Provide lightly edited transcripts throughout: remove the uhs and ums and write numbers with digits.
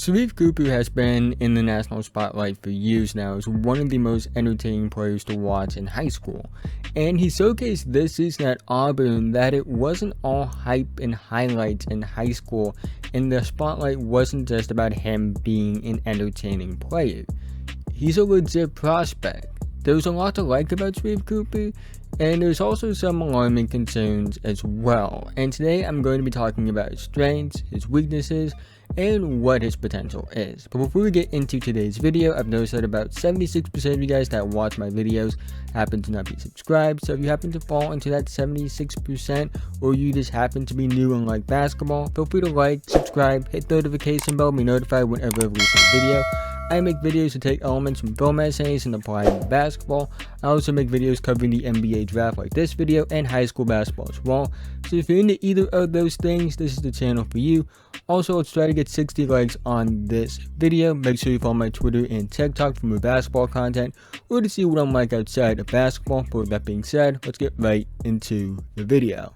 Sharife Cooper has been in the national spotlight for years now as one of the most entertaining players to watch in high school, and he showcased this season at Auburn that it wasn't all hype and highlights in high school, and the spotlight wasn't just about him being an entertaining player. He's a legit prospect. There's a lot to like about Sharife Cooper, and there's also some alarming concerns as well, and today I'm going to be talking about his strengths, his weaknesses, and what his potential is. But before we get into today's video, I've noticed that about 76% of you guys that watch my videos happen to not be subscribed, so if you happen to fall into that 76% or you just happen to be new and like basketball, feel free to like, subscribe, hit the notification bell, be notified whenever I release a video. I make videos to take elements from film essays and apply them to basketball. I also make videos covering the NBA draft like this video and high school basketball as well. So if you're into either of those things, this is the channel for you. Also, let's try to get 60 likes on this video. Make sure you follow my Twitter and TikTok for more basketball content or to see what I'm like outside of basketball. But with that being said, let's get right into the video.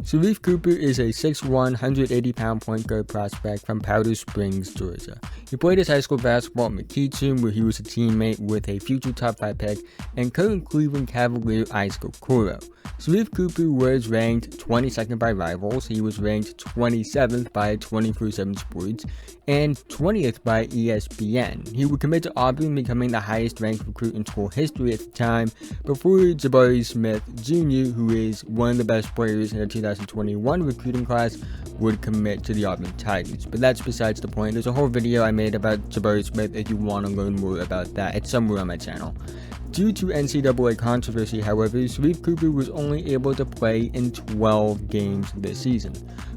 Sharife Cooper is a 6'1", 180-pound point guard prospect from Powder Springs, Georgia. He played his high school basketball at McKeachum, where he was a teammate with a future top 5 pick and current Cleveland Cavalier Ice Okoro. Sharife Cooper was ranked 22nd by Rivals, he was ranked 27th by 24/7 Sports, and 20th by ESPN. He would commit to Auburn, becoming the highest ranked recruit in school history at the time, before Jabari Smith Jr., who is one of the best players in the 2021 recruiting class, would commit to the Auburn Tigers. But that's besides the point. There's a whole video I made about Jabari Smith if you want to learn more about that. It's somewhere on my channel. Due to NCAA controversy, however, Sharife Cooper was only able to play in 12 games this season.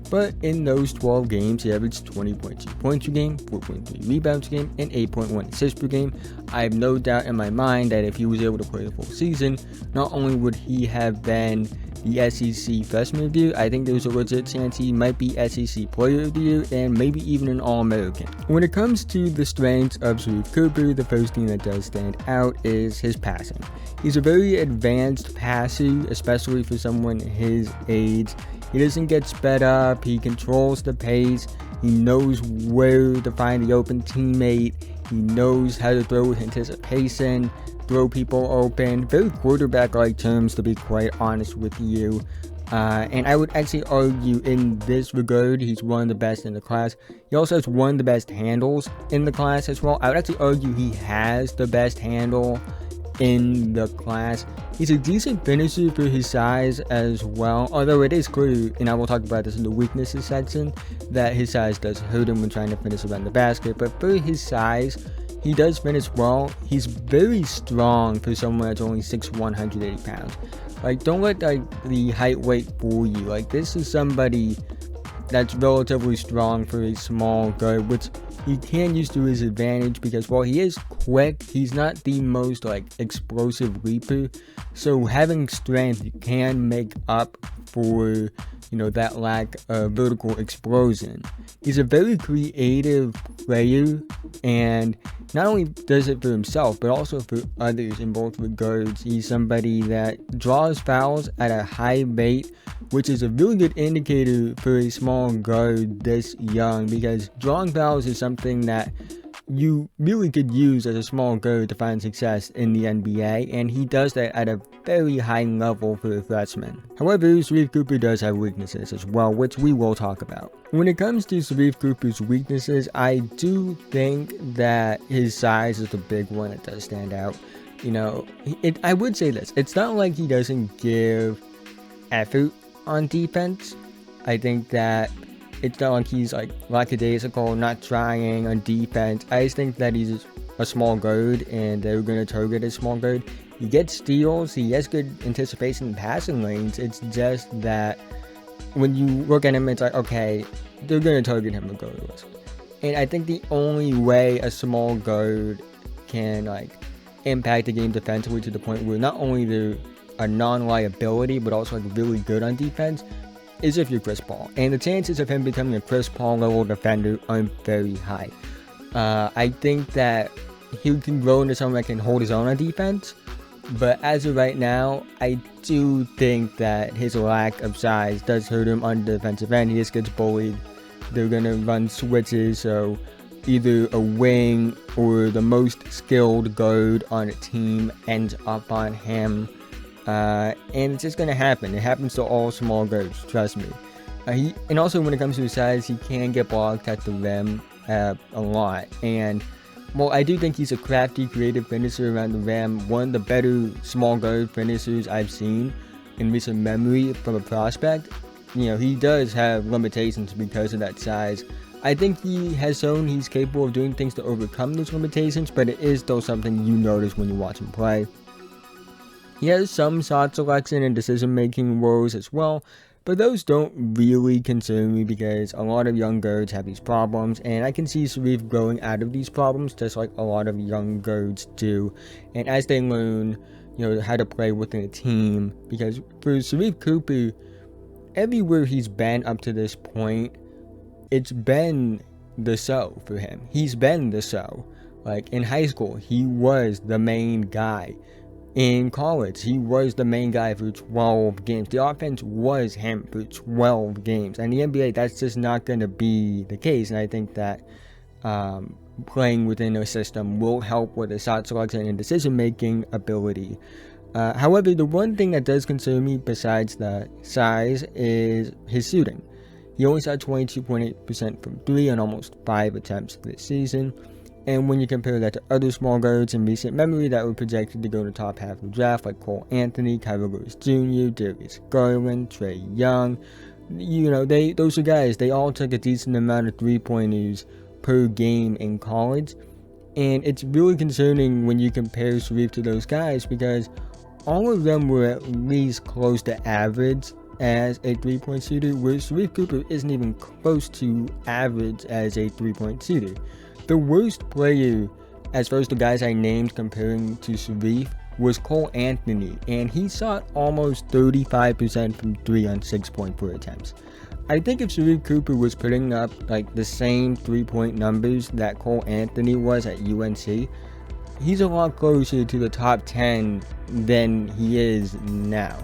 But in those 12 games, he averaged 20.2 points per game, 4.3 rebounds per game, and 8.1 assists per game. I have no doubt in my mind that if he was able to play the full season, not only would he have been the SEC Freshman of the Year, I think there's a legit chance he might be SEC Player of the Year and maybe even an All-American. When it comes to the strengths of Sharife Cooper, the first thing that does stand out is his passing. He's a very advanced passer, especially for someone his age. He doesn't get sped up, he controls the pace, he knows where to find the open teammate, he knows how to throw with anticipation, throw people open, very quarterback-like terms to be quite honest with you. And I would actually argue in this regard, he's one of the best in the class. He also has one of the best handles in the class as well. I would actually argue he has the best handle in the class. He's a decent finisher for his size as well, although it is clear, and I will talk about this in the weaknesses section, that his size does hurt him when trying to finish around the basket. But for his size, he does finish well. He's very strong for someone that's only 6'1", 180 pounds. Like, don't let the height weight fool you. Like, this is somebody that's relatively strong for a small guard, which he can use to his advantage because while he is quick, he's not the most explosive leaper. So having strength can make up for that lack of vertical explosion. He's a very creative player, and not only does it for himself but also for others in both regards. He's somebody that draws fouls at a high rate, which is a really good indicator for a small guard this young, because drawing fouls is something that you really could use as a small guard to find success in the NBA, and he does that at a very high level for a freshman. However, Sharife Cooper does have weaknesses as well, which we will talk about. When it comes to Sharife Cooper's weaknesses, I do think that his size is the big one that does stand out. I would say this, it's not like he doesn't give effort on defense. I think that it's not like he's lackadaisical, not trying on defense. I just think that he's a small guard and they're going to target a small guard. He gets steals, he has good anticipation in passing lanes. It's just that when you look at him, it's like, okay, they're going to target him regardless. And I think the only way a small guard can impact the game defensively to the point where not only they're a non-liability, but also like really good on defense, is if you're Chris Paul. And the chances of him becoming a Chris Paul level defender aren't very high. I think that he can grow into someone that can hold his own on defense, but as of right now, I do think that his lack of size does hurt him on the defensive end. He just gets bullied. They're going to run switches, so either a wing or the most skilled guard on a team ends up on him. And it's just going to happen. It happens to all small guards, trust me. And also when it comes to his size, he can get blocked at the rim a lot. And well, I do think he's a crafty, creative finisher around the rim. One of the better small guard finishers I've seen in recent memory from a prospect. You know, he does have limitations because of that size. I think he has shown he's capable of doing things to overcome those limitations, but it is still something you notice when you watch him play. He has some shot selection and decision-making woes as well, but those don't really concern me because a lot of young guards have these problems, and I can see Sharife growing out of these problems just like a lot of young guards do. And as they learn, you know, how to play within a team, because for Sharife Cooper, everywhere he's been up to this point, it's been the show for him. He's been the show. Like in high school, he was the main guy. In college, he was the main guy for 12 games. The offense was him for 12 games. And the NBA, that's just not going to be the case. And I think that playing within a system will help with the shot selection and decision-making ability. However, the one thing that does concern me besides the size is his shooting. He only shot 22.8% from 3 on almost 5 attempts this season. And when you compare that to other small guards in recent memory that were projected to go to the top half of the draft, like Cole Anthony, Kyrie Lewis Jr., Darius Garland, Trae Young, you know, those are guys, they all took a decent amount of 3-pointers per game in college. And it's really concerning when you compare Sharife to those guys because all of them were at least close to average as a 3-point shooter, whereas Sharife Cooper isn't even close to average as a 3-point shooter. The worst player, as far as the guys I named comparing to Sharife, was Cole Anthony, and he shot almost 35% from 3 on 6.4 attempts. I think if Sharife Cooper was putting up like the same 3-point numbers that Cole Anthony was at UNC, he's a lot closer to the top 10 than he is now.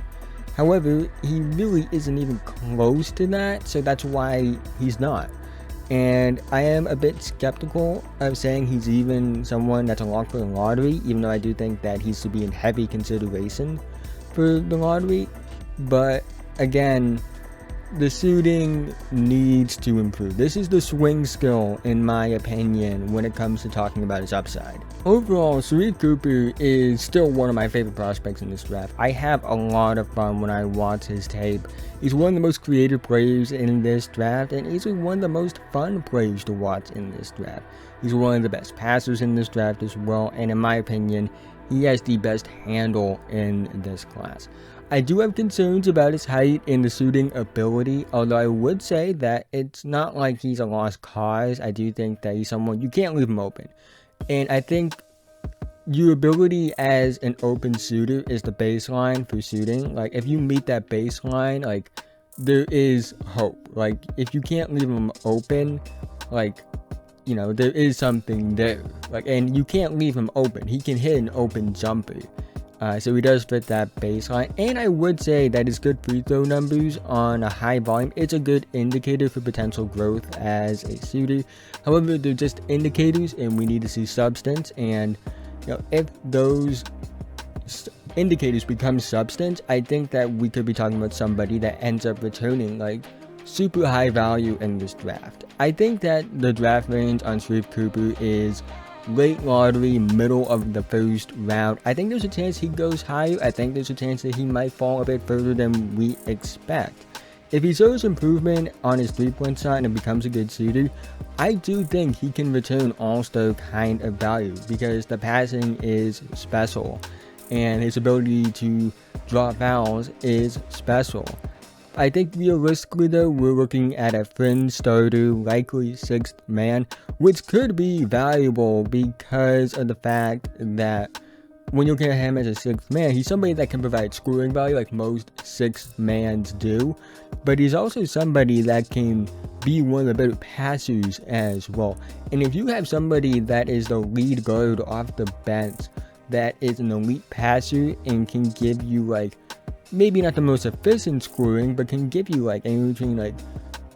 However, he really isn't even close to that, so that's why he's not. And I am a bit skeptical of saying he's even someone that's a lock for the lottery, even though I do think that he's to be in heavy consideration for the lottery. But again, the shooting needs to improve. This is the swing skill, in my opinion, when it comes to talking about his upside. Overall, Sharife Cooper is still one of my favorite prospects in this draft. I have a lot of fun when I watch his tape. He's one of the most creative players in this draft, and easily one of the most fun players to watch in this draft. He's one of the best passers in this draft as well, and in my opinion, he has the best handle in this class. I do have concerns about his height and the shooting ability, although I would say that it's not like he's a lost cause. I do think that he's someone, you can't leave him open. And I think your ability as an open shooter is the baseline for shooting. Like, if you meet that baseline, like, there is hope. Like, if you can't leave him open, like, you know, there is something there. Like, and you can't leave him open. He can hit an open jumper. So he does fit that baseline. And I would say that his good free throw numbers on a high volume, it's a good indicator for potential growth as a shooter. However, they're just indicators and we need to see substance. And you know, if those indicators become substance, I think that we could be talking about somebody that ends up returning like super high value in this draft. I think that the draft range on Sharife Cooper is late lottery, middle of the first round. I think there's a chance he goes higher. I think there's a chance that he might fall a bit further than we expect. If he shows improvement on his 3-point shot and becomes a good shooter, I do think he can return all-star kind of value because the passing is special and his ability to draw fouls is special. I think realistically though, we're looking at a fringe starter, likely 6th man, which could be valuable because of the fact that when you look at him as a sixth man, he's somebody that can provide scoring value like most sixth mans do, but he's also somebody that can be one of the better passers as well. And if you have somebody that is the lead guard off the bench that is an elite passer and can give you like maybe not the most efficient scoring, but can give you like anywhere between like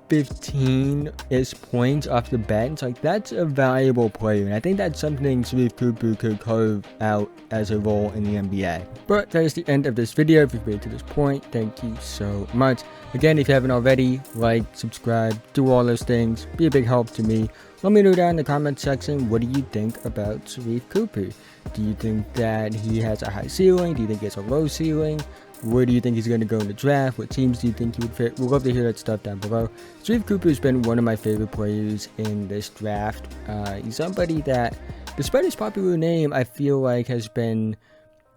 15-ish points off the bench, like that's a valuable player, and I think that's something Sharife Cooper could carve out as a role in the NBA. But that is the end of this video. If you've made it to this point, thank you so much. Again, if you haven't already, like, subscribe, do all those things, be a big help to me. Let me know down in the comment section, what do you think about Sharife Cooper? Do you think that he has a high ceiling? Do you think he has a low ceiling? Where do you think he's going to go in the draft? What teams do you think he would fit? We'd love to hear that stuff down below. Sharife Cooper has been one of my favorite players in this draft. He's somebody that, despite his popular name, I feel like has been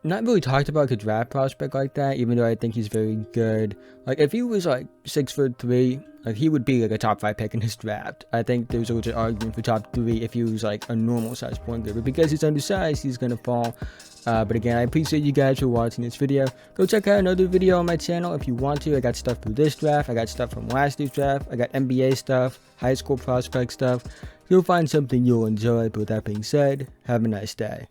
not really talked about like a draft prospect like that, even though I think he's very good. Like, if he was like 6'3", like he would be like a top 5 pick in this draft. I think there's a legit argument for top 3 if he was like a normal size point guard, but because he's undersized, he's gonna fall. But again, I appreciate you guys for watching this video. Go check out another video on my channel if you want to. I got stuff for this draft, I got stuff from last year's draft, I got NBA stuff, high school prospect stuff. You'll find something you'll enjoy. But with that being said, have a nice day.